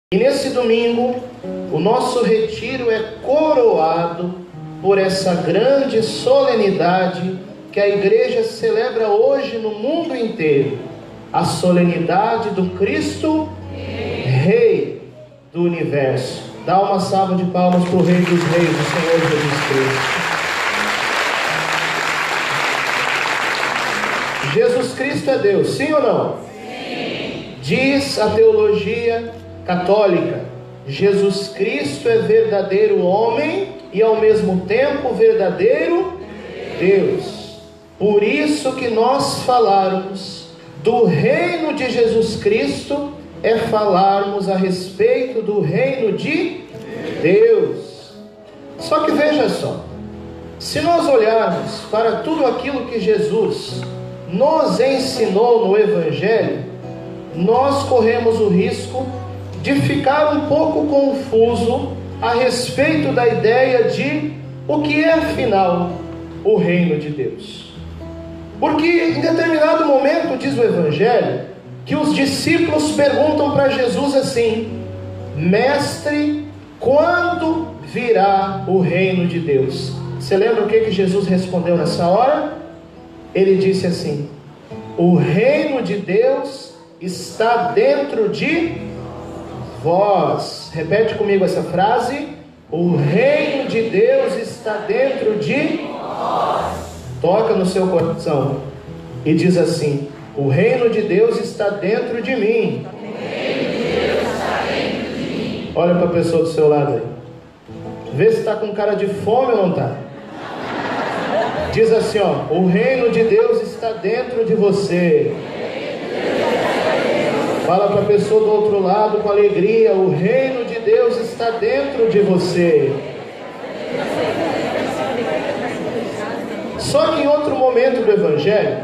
E nesse domingo, o nosso retiro é coroado por essa grande solenidade que a igreja celebra hoje no mundo inteiro, a solenidade do Cristo Rei do Universo. Dá uma salva de palmas para o Rei dos Reis, o Senhor Jesus Cristo. Jesus Cristo é Deus, sim ou não? Sim. Diz a teologia católica: Jesus Cristo é verdadeiro homem e ao mesmo tempo verdadeiro Deus. Por isso que nós falarmos do reino de Jesus Cristo é falarmos a respeito do reino de Deus. Só que veja só, se nós olharmos para tudo aquilo que Jesus nos ensinou no Evangelho, nós corremos o risco de ficar um pouco confuso a respeito da ideia de o que é afinal o reino de Deus. Porque em determinado momento, diz o Evangelho, que os discípulos perguntam para Jesus assim: Mestre, quando virá o reino de Deus? Você lembra o que Jesus respondeu nessa hora? Ele disse assim: o reino de Deus está dentro de vós. Repete comigo essa frase: o reino de Deus está dentro de vós. Toca no seu coração e diz assim: o reino de Deus está dentro de mim. O reino de Deus está dentro de mim. Olha para a pessoa do seu lado aí, vê se está com cara de fome ou não está. Diz assim, ó: o reino de Deus está dentro de você. Fala para a pessoa do outro lado com alegria: o reino de Deus está dentro de você. Só que em outro momento do Evangelho,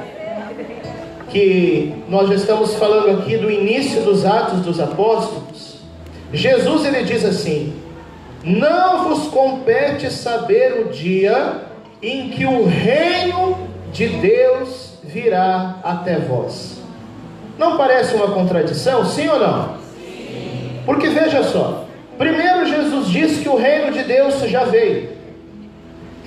que nós já estamos falando aqui do início dos Atos dos Apóstolos, Jesus ele diz assim: não vos compete saber o dia em que o reino de Deus virá até vós. Não parece uma contradição, sim ou não? Sim. Porque veja só, primeiro Jesus diz que o reino de Deus já veio,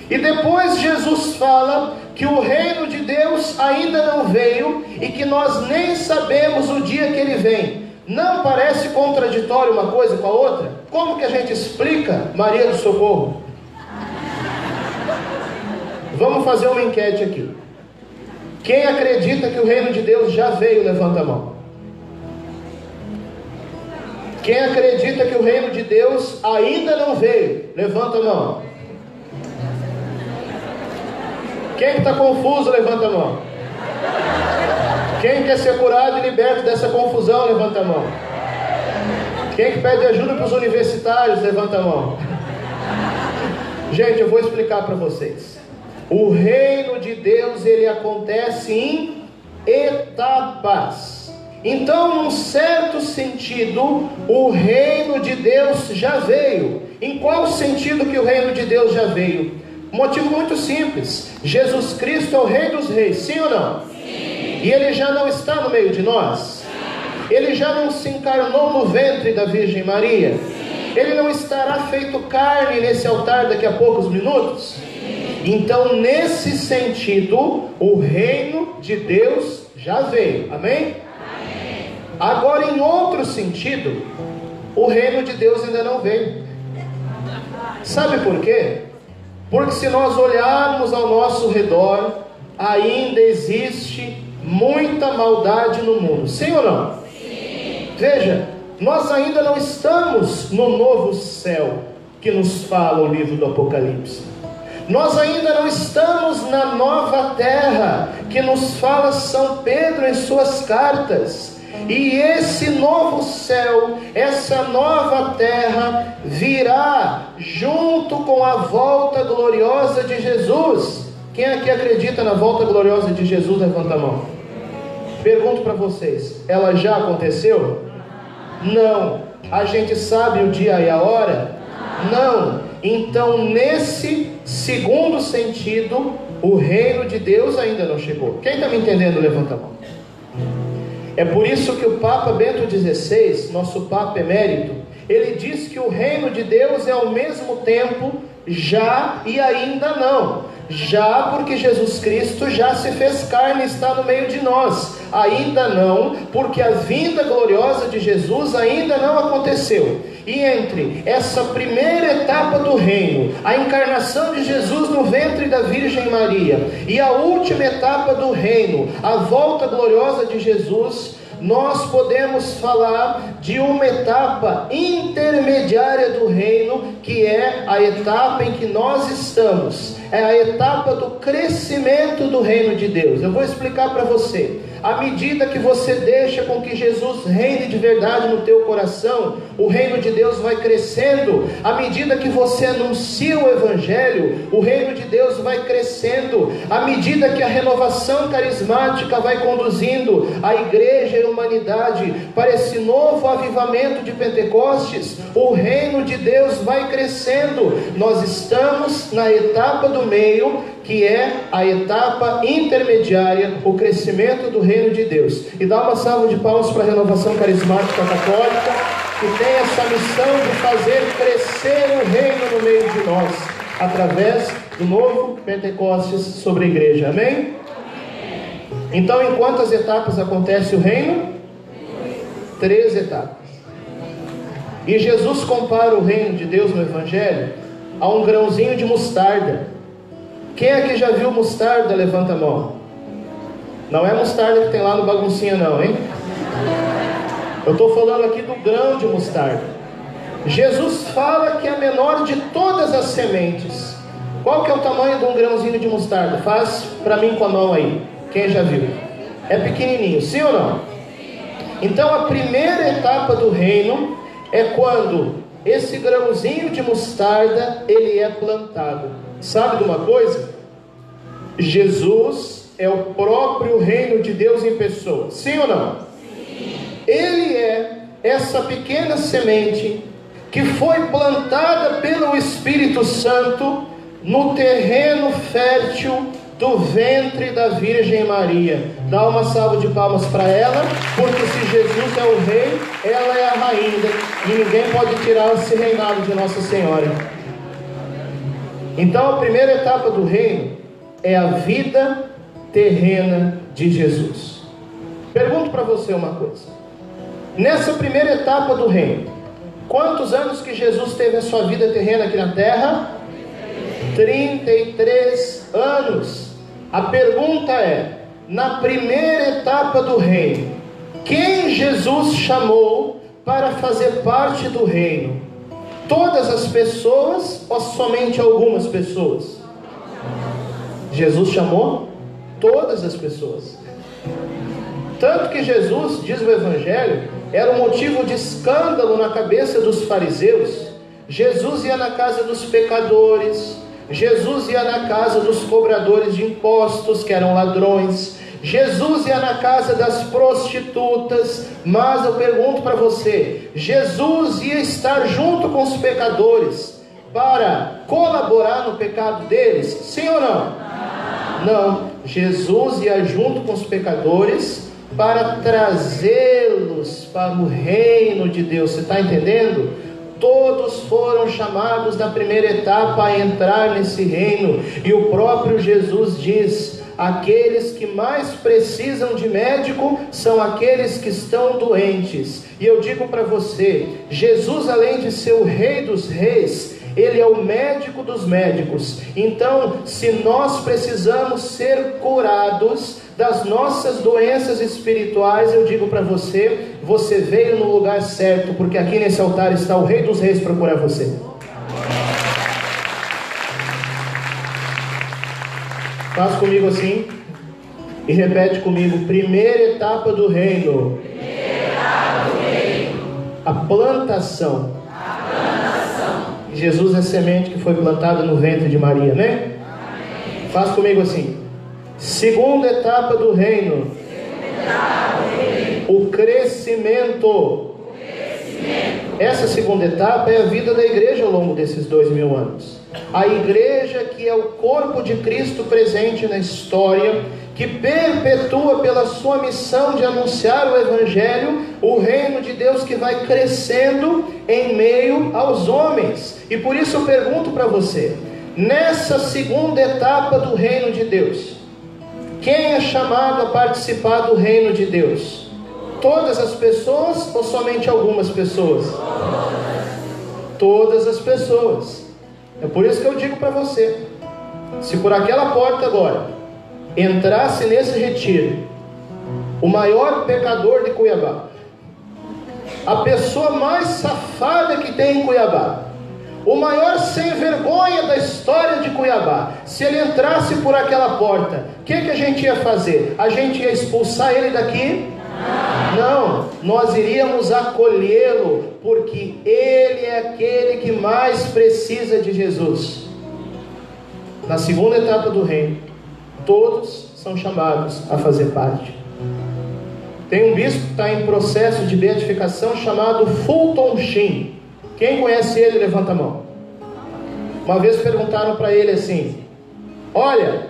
e depois Jesus fala que o reino de Deus ainda não veio e que nós nem sabemos o dia que ele vem. Não parece contraditório uma coisa com a outra? Como que a gente explica Maria do Socorro? Vamos fazer uma enquete aqui. Quem acredita que o reino de Deus já veio, levanta a mão. Quem acredita que o reino de Deus ainda não veio, levanta a mão. Quem está confuso, levanta a mão. Quem quer ser curado e liberto dessa confusão, levanta a mão. Quem que pede ajuda para os universitários, levanta a mão. Gente, eu vou explicar para vocês. O reino de Deus, ele acontece em etapas. Então, num certo sentido, o reino de Deus já veio. Em qual sentido que o reino de Deus já veio? Motivo muito simples: Jesus Cristo é o Rei dos Reis, sim ou não? Sim. E ele já não está no meio de nós? Sim. Ele já não se encarnou no ventre da Virgem Maria? Sim. Ele não estará feito carne nesse altar daqui a poucos minutos? Sim. Então, nesse sentido, o reino de Deus já veio, amém? Amém. Agora, em outro sentido, o reino de Deus ainda não veio. Sabe por quê? Porque se nós olharmos ao nosso redor, ainda existe muita maldade no mundo, sim ou não? Sim. Veja, nós ainda não estamos no novo céu que nos fala o livro do Apocalipse. Nós ainda não estamos na nova terra que nos fala São Pedro em suas cartas. E esse novo céu, essa nova terra virá junto com a volta gloriosa de Jesus. Quem aqui acredita na volta gloriosa de Jesus, levanta a mão. Pergunto para vocês: ela já aconteceu? Não. A gente sabe o dia e a hora? Não. Então, nesse segundo sentido, o reino de Deus ainda não chegou. Quem está me entendendo, levanta a mão. É por isso que o Papa Bento XVI, nosso Papa emérito, ele diz que o reino de Deus é ao mesmo tempo já e ainda não. Já porque Jesus Cristo já se fez carne e está no meio de nós. Ainda não, porque a vinda gloriosa de Jesus ainda não aconteceu. E entre essa primeira etapa do reino, a encarnação de Jesus no ventre da Virgem Maria, e a última etapa do reino, a volta gloriosa de Jesus, nós podemos falar de uma etapa intermediária do reino, que é a etapa em que nós estamos. É a etapa do crescimento do reino de Deus. Eu vou explicar para você. À medida que você deixa com que Jesus reine de verdade no teu coração, o reino de Deus vai crescendo. À medida que você anuncia o Evangelho, o reino de Deus vai crescendo. À medida que a renovação carismática vai conduzindo a igreja e a humanidade para esse novo avivamento de Pentecostes, o reino de Deus vai crescendo. Nós estamos na etapa do meio, que é a etapa intermediária, o crescimento do reino de Deus. E dá uma salva de palmas para a Renovação Carismática Católica, que tem essa missão de fazer crescer o reino no meio de nós, através do novo Pentecostes sobre a igreja. Amém? Então, em quantas etapas acontece o reino? 3 etapas. E Jesus compara o reino de Deus no Evangelho a um grãozinho de mostarda. Quem aqui já viu mostarda? Levanta a mão. Não é mostarda que tem lá no baguncinha não, hein? Eu estou falando aqui do grão de mostarda. Jesus fala que é a menor de todas as sementes. Qual que é o tamanho de um grãozinho de mostarda? Faz para mim com a mão aí. Quem já viu? É pequenininho, sim ou não? Então a primeira etapa do reino é quando esse grãozinho de mostarda ele é plantado. Sabe de uma coisa? Jesus é o próprio reino de Deus em pessoa. Sim ou não? Sim. Ele é essa pequena semente que foi plantada pelo Espírito Santo no terreno fértil do ventre da Virgem Maria. Dá uma salva de palmas para ela, porque se Jesus é o rei, ela é a rainha, e ninguém pode tirar esse reinado de Nossa Senhora. Então a primeira etapa do reino é a vida terrena de Jesus. Pergunto para você uma coisa. Nessa primeira etapa do reino, quantos anos que Jesus teve a sua vida terrena aqui na terra? 33 anos. A pergunta é, na primeira etapa do reino, quem Jesus chamou para fazer parte do reino? Todas as pessoas ou somente algumas pessoas? Jesus chamou todas as pessoas. Tanto que Jesus, diz o Evangelho, era um motivo de escândalo na cabeça dos fariseus. Jesus ia na casa dos pecadores, Jesus ia na casa dos cobradores de impostos, que eram ladrões, Jesus ia na casa das prostitutas. Mas eu pergunto para você, Jesus ia estar junto com os pecadores para colaborar no pecado deles? Sim ou não? Não. Jesus ia junto com os pecadores para trazê-los para o reino de Deus. Você está entendendo? Todos foram chamados na primeira etapa a entrar nesse reino. E o próprio Jesus diz: aqueles que mais precisam de médico são aqueles que estão doentes. E eu digo para você, Jesus, além de ser o Rei dos Reis, Ele é o médico dos médicos. Então, se nós precisamos ser curados das nossas doenças espirituais, eu digo para você, você veio no lugar certo, porque aqui nesse altar está o Rei dos Reis para curar você. Faz comigo assim e repete comigo: primeira etapa do reino. A plantação. Jesus é semente que foi plantada no ventre de Maria, né? Amém. Faz comigo assim: segunda etapa do reino. O crescimento. Essa segunda etapa é a vida da igreja ao longo desses 2000 anos. A igreja, que é o corpo de Cristo presente na história, que perpetua pela sua missão de anunciar o Evangelho, o reino de Deus que vai crescendo em meio aos homens. E por isso eu pergunto para você, nessa segunda etapa do reino de Deus, quem é chamado a participar do reino de Deus? Todas as pessoas ou somente algumas pessoas? Todas as pessoas. É por isso que eu digo para você, se por aquela porta agora entrasse nesse retiro o maior pecador de Cuiabá, a pessoa mais safada que tem em Cuiabá, o maior sem vergonha da história de Cuiabá, se ele entrasse por aquela porta, o que a gente ia fazer? A gente ia expulsar ele daqui? Não, nós iríamos acolhê-lo, porque ele é aquele que mais precisa de Jesus. Na segunda etapa do reino, todos são chamados a fazer parte. Tem um bispo que está em processo de beatificação chamado Fulton Sheen. Quem conhece ele, levanta a mão. Uma vez perguntaram para ele assim: olha,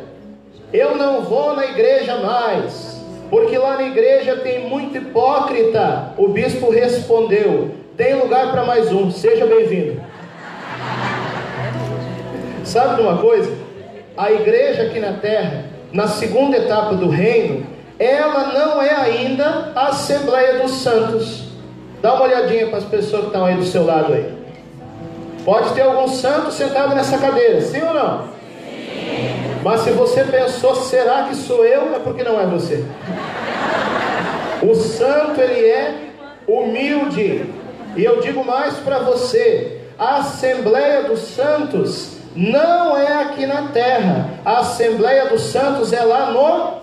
eu não vou na igreja mais, porque lá na igreja tem muito hipócrita. O bispo respondeu: tem lugar para mais um, seja bem-vindo. Sabe de uma coisa? A igreja aqui na terra, na segunda etapa do reino, ela não é ainda a Assembleia dos Santos. Dá uma olhadinha para as pessoas que estão aí do seu lado aí. Pode ter algum santo sentado nessa cadeira, sim ou não? Sim. Mas se você pensou, será que sou eu? É porque não é você. O santo, ele é humilde. E eu digo mais para você, a Assembleia dos Santos não é aqui na terra. A Assembleia dos Santos é lá no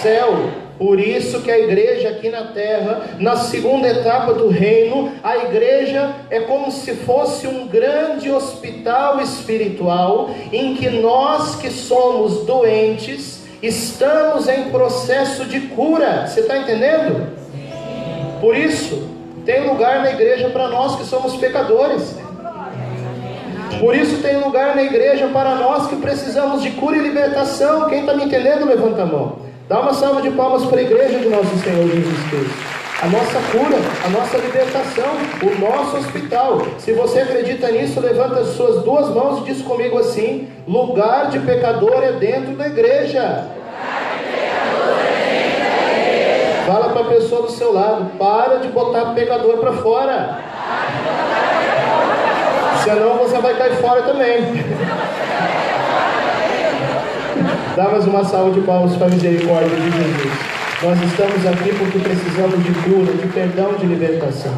céu. Por isso que a igreja aqui na terra, na segunda etapa do reino, a igreja é como se fosse um grande hospital espiritual, em que nós que somos doentes, estamos em processo de cura. Você está entendendo? Por isso, tem lugar na igreja para nós que somos pecadores. Por isso tem lugar na igreja para nós que precisamos de cura e libertação. Quem está me entendendo, levanta a mão. Dá uma salva de palmas para a igreja de nosso Senhor Jesus Cristo. A nossa cura, a nossa libertação, o nosso hospital. Se você acredita nisso, levanta as suas duas mãos e diz comigo assim: lugar de pecador é dentro da igreja. Fala para a pessoa do seu lado: para de botar pecador para fora, senão você vai cair fora também. Dá mais uma salva de palmas para a misericórdia de Jesus. Nós estamos aqui porque precisamos de cura, de perdão, de libertação.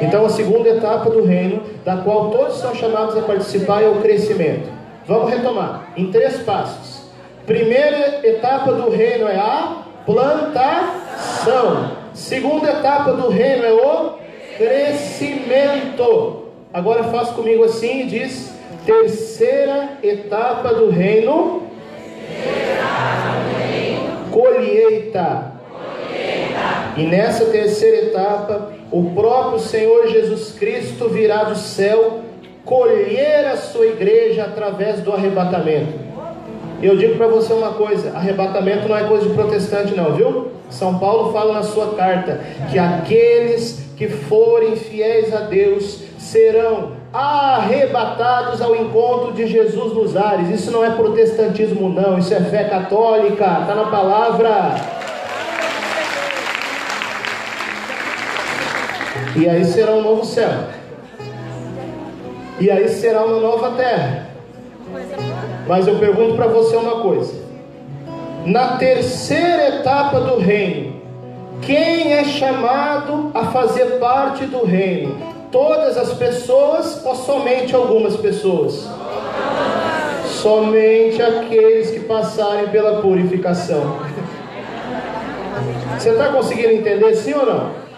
Então a segunda etapa do reino, da qual todos são chamados a participar, é o crescimento. Vamos retomar em 3 passos. Primeira etapa do reino é a plantação. Segunda etapa do reino é o crescimento. Agora faz comigo assim e diz: terceira etapa do reino, colheita. E nessa terceira etapa, o próprio Senhor Jesus Cristo virá do céu colher a sua igreja através do arrebatamento. Eu digo para você uma coisa: arrebatamento não é coisa de protestante não, viu? São Paulo fala na sua carta que aqueles que forem fiéis a Deus serão arrebatados ao encontro de Jesus nos ares. Isso não é protestantismo não, isso é fé católica, está na palavra. E aí será um novo céu, e aí será uma nova terra. Mas eu pergunto para você uma coisa: na terceira etapa do reino, quem é chamado a fazer parte do reino? Todas as pessoas ou somente algumas pessoas? Somente aqueles que passarem pela purificação. Você está conseguindo entender, sim ou não?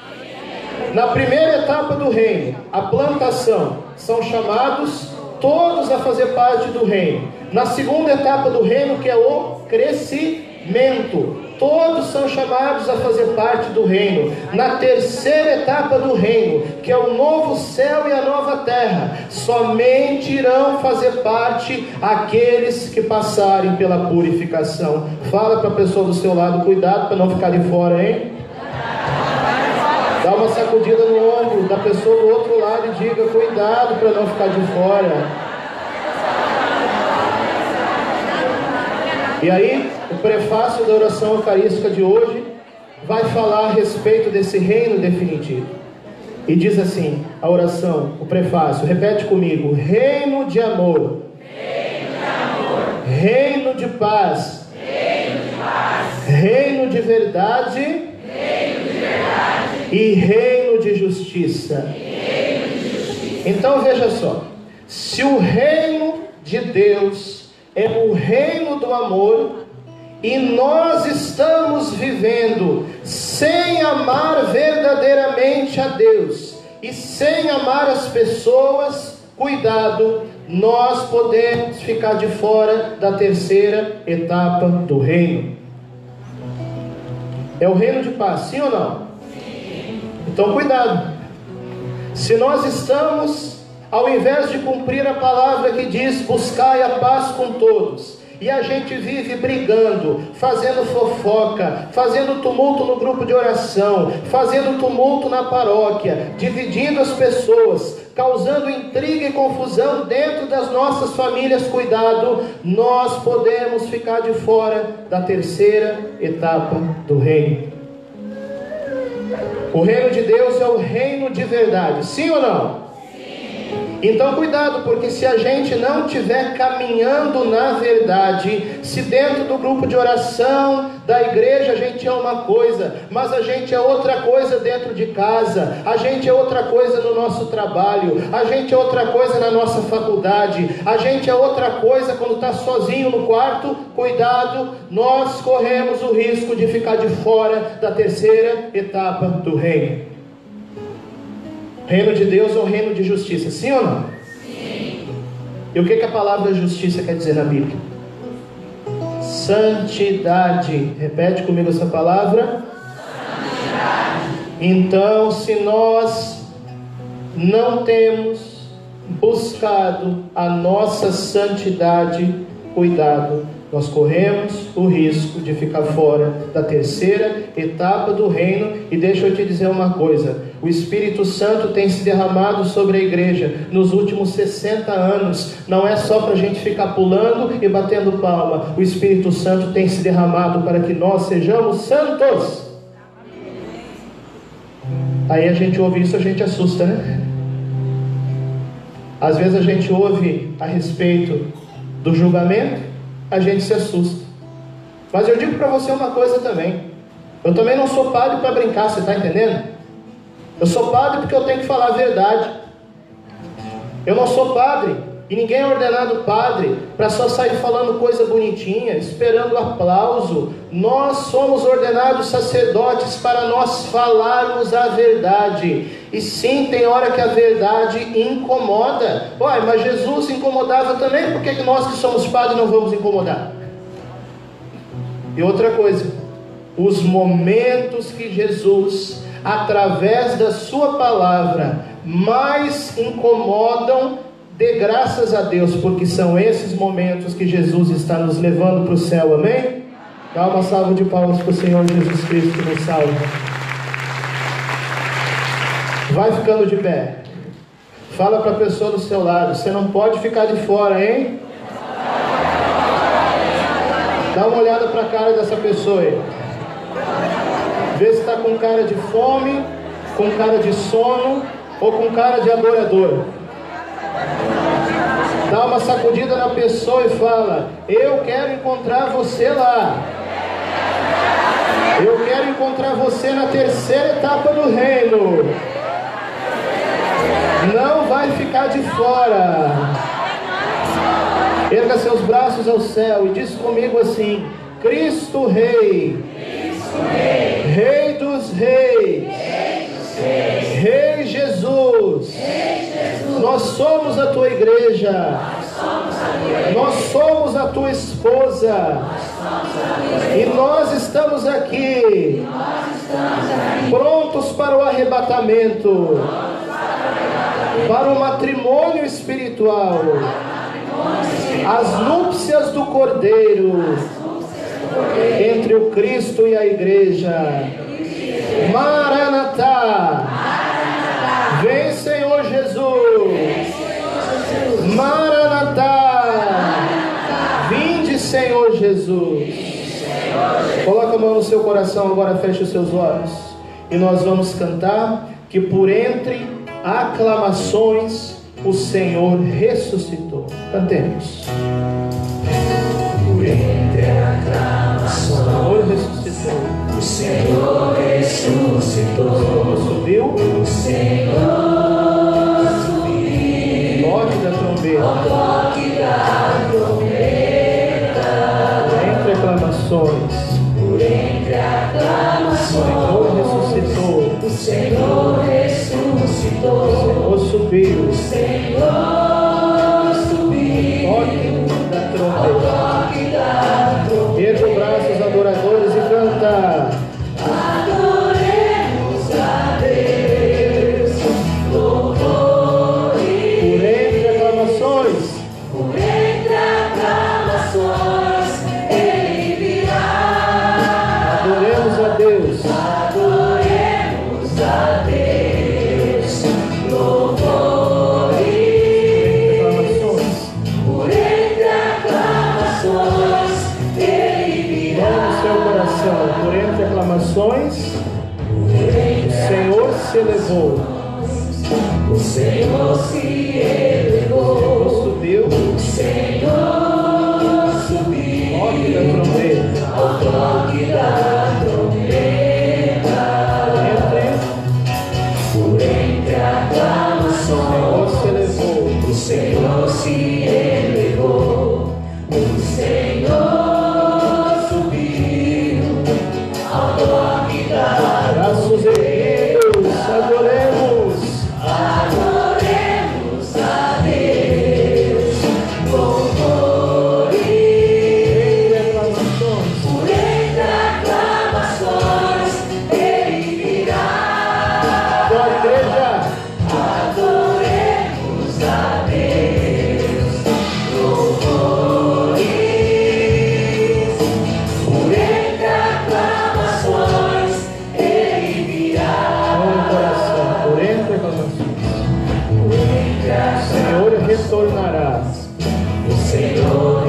Na primeira etapa do reino, a plantação, são chamados todos a fazer parte do reino. Na segunda etapa do reino, que é o crescimento, Todos são chamados a fazer parte do reino. Na terceira etapa do reino, que é o novo céu e a nova terra, somente irão fazer parte aqueles que passarem pela purificação. Fala para a pessoa do seu lado, cuidado para não ficar de fora, hein? Dá uma sacudida no ombro da pessoa do outro lado e diga, cuidado para não ficar de fora. E aí, o prefácio da oração eucarística de hoje vai falar a respeito desse reino definitivo. E diz assim, a oração, o prefácio, repete comigo: reino de amor, reino de paz, reino de verdade, e reino de justiça. Então veja só, se o reino de Deus é o reino do amor, e nós estamos vivendo sem amar verdadeiramente a Deus e sem amar as pessoas, cuidado, nós podemos ficar de fora da terceira etapa do reino. É o reino de paz, sim ou não? Sim. Então cuidado, se nós estamos, ao invés de cumprir a palavra que diz, buscai a paz com todos, e a gente vive brigando, fazendo fofoca, fazendo tumulto no grupo de oração, fazendo tumulto na paróquia, dividindo as pessoas, causando intriga e confusão dentro das nossas famílias, cuidado, nós podemos ficar de fora da terceira etapa do reino. O reino de Deus é o reino de verdade, sim ou não? Então cuidado, porque se a gente não estiver caminhando na verdade, se dentro do grupo de oração da igreja a gente é uma coisa, mas a gente é outra coisa dentro de casa, a gente é outra coisa no nosso trabalho, a gente é outra coisa na nossa faculdade, a gente é outra coisa quando está sozinho no quarto, cuidado, nós corremos o risco de ficar de fora da terceira etapa do reino. Reino de Deus é o reino de justiça, sim ou não? Sim. E o que a palavra justiça quer dizer na Bíblia? Santidade. Repete comigo essa palavra. Santidade. Então, se nós não temos buscado a nossa santidade, cuidado, nós corremos o risco de ficar fora da terceira etapa do reino. E deixa eu te dizer uma coisa, o Espírito Santo tem se derramado sobre a igreja nos últimos 60 anos, não é só para a gente ficar pulando e batendo palma, o Espírito Santo tem se derramado para que nós sejamos santos. Aí a gente ouve isso, a gente assusta, né? Às vezes a gente ouve a respeito do julgamento, a gente se assusta. Mas eu digo para você uma coisa também, eu também não sou padre para brincar, você está entendendo? Eu sou padre porque eu tenho que falar a verdade. Eu não sou padre, e ninguém é ordenado padre para só sair falando coisa bonitinha, esperando aplauso. Nós somos ordenados sacerdotes para nós falarmos a verdade. E sim, tem hora que a verdade incomoda. Uai, mas Jesus incomodava também, por que nós que somos padres não vamos incomodar? E outra coisa, os momentos que Jesus, através da sua palavra, mais incomodam, dê graças a Deus, porque são esses momentos que Jesus está nos levando para o céu, amém? Dá uma salva de palmas para o Senhor Jesus Cristo que nos salva. Vai ficando de pé. Fala para a pessoa do seu lado, você não pode ficar de fora, hein? Dá uma olhada para a cara dessa pessoa aí. Vê se está com cara de fome, com cara de sono ou com cara de adorador. Dá uma sacudida na pessoa e fala: eu quero encontrar você lá. Eu quero encontrar você na terceira etapa do reino. Não vai ficar de fora. Erga seus braços ao céu e diz comigo assim: Cristo Rei, Rei dos Reis, Rei Jesus, nós somos a tua igreja, Nós somos a tua esposa. E nós estamos aqui, prontos para o arrebatamento, para o matrimônio espiritual, as núpcias do Cordeiro, entre o Cristo e a igreja. Maranatá, vem Senhor Jesus. Maranatá, vinde Senhor Jesus. Coloca a mão no seu coração, agora feche os seus olhos. E nós vamos cantar que por entre aclamações o Senhor ressuscitou. Cantemos. Por entre aclamações o Senhor ressuscitou. o Senhor ressuscitou. Subiu. O Senhor subiu. Toque da trombeta. Ao toque da trombeta. Por entre aclamações. Por entre aclamações O Senhor ressuscitou. o Senhor ressuscitou. O Senhor subiu. O Senhor subiu. Toque da Ao trombeta. toque da trombeta. Erga os braços adoradores e canta. Adoremos a Deus, louvor e Por entre aclamações. por entre aclamações Ele virá. Adoremos a Deus. Adoremos a Deus, louvor e Aclamações. por entre aclamações Ele virá. Mão no seu coração. Por entre aclamações, o Senhor se elevou. O Senhor se O elevou. Senhor subiu. O Senhor subiu. Toque da trombeta. Ao toque da trombeta. Por entre O Senhor se aclamações elevou. o Senhor se elevou. O Senhor subiu. Ao toque da Braços erguidos. Adoremos. adoremos a Deus, louvor e Entre aclamações. por entre aclamações Ele virá. Glória, igreja. Adoremos a Deus, louvor e por entre aclamações Ele virá. Mão no coração. Por entre aclamações. Por entre O Senhor retornará. o Senhor